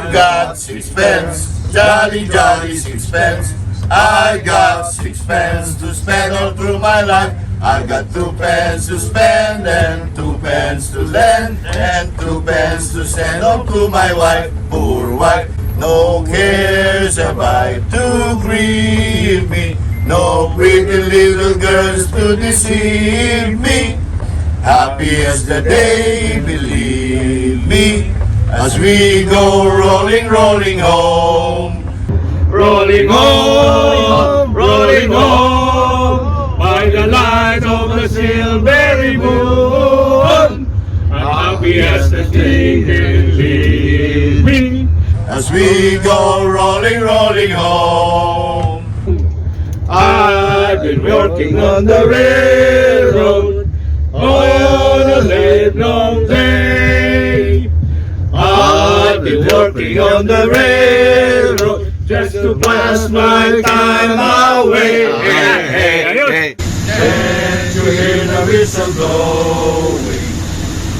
I've got sixpence, jolly, jolly sixpence. I got sixpence to spend all through my life. I've got 2 pence to spend and 2 pence to lend and 2 pence to send home to my wife. Poor wife, no cares about to grieve me. No pretty little girls to deceive me. Happy as the day, believe me, as we go rolling, rolling home. Rolling home, rolling home, by the light of the silvery moon. I'm happy as the day can leave me. As we go rolling, rolling home. I've been working on the railroad on a late long day. I've been working on the railroad just to pass my time away. Can't you hear the whistle blowing?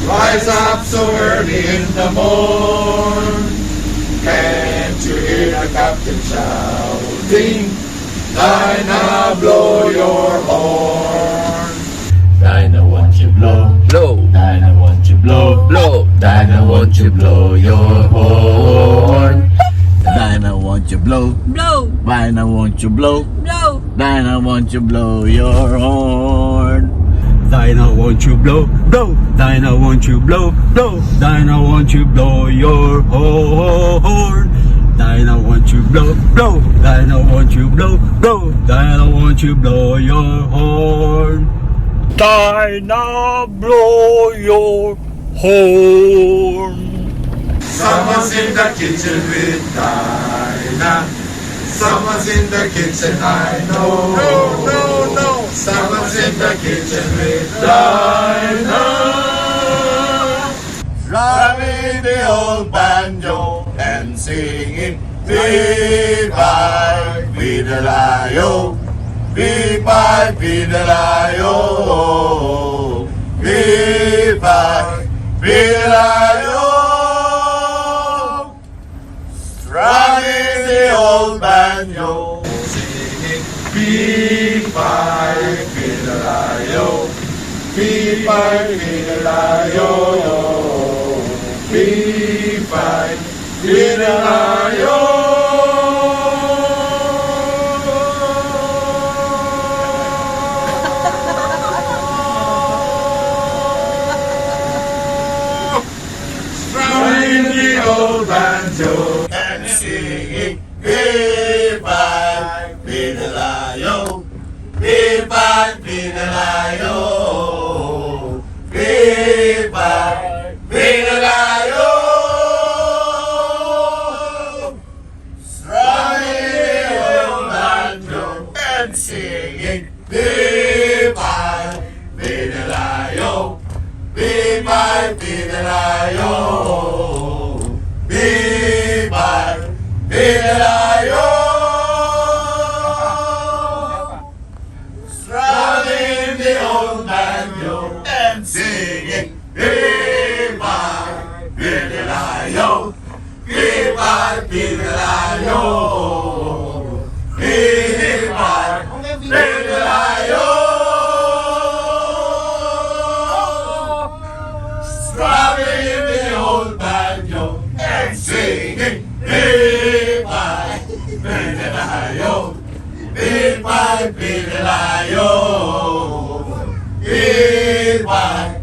Rise up so early in the morn. Can't you hear the captain shouting? Dinah, blow your horn. Dinah, won't you blow? Blow, Dinah, won't you blow? blow, Dinah, won't you blow your horn? Dinah, won't you blow? Blow, Dinah, won't you blow? blow, Dinah, won't you blow your horn? Dinah, won't you blow? Blow. Dinah, won't you blow? Blow. Dinah, won't you blow your horn? Dinah, won't you blow? Blow. Dinah, won't you blow? Blow. Dinah, won't you blow your horn? Dinah, blow your horn. Someone's in the kitchen with Dinah. Someone's in the kitchen, I know. No, no, no. Someone's in the kitchen with Dinah. Drumming the old banjo and singing Viva Vidalayo, Viva Vidalayo, Viva Vidalayo. Strumming the old banjo, singing Viva Vidalayo, Viva Vidalayo, Viva Vidalayo. Strumming the old banjo and singing Viva Vidalayo, Viva Vidalayo, Viva Vidalayo. Strumming the old banjo and singing Viva Vidalayo, Viva Vidalayo, Viva Vidalayo. Strumming the old banjo and singing Viva Vidalayo, Viva Vidalayo, Viva Vidalayo. Strumming the old banjo and singing Viva Vidalayo, Viva Vidalayo, Viva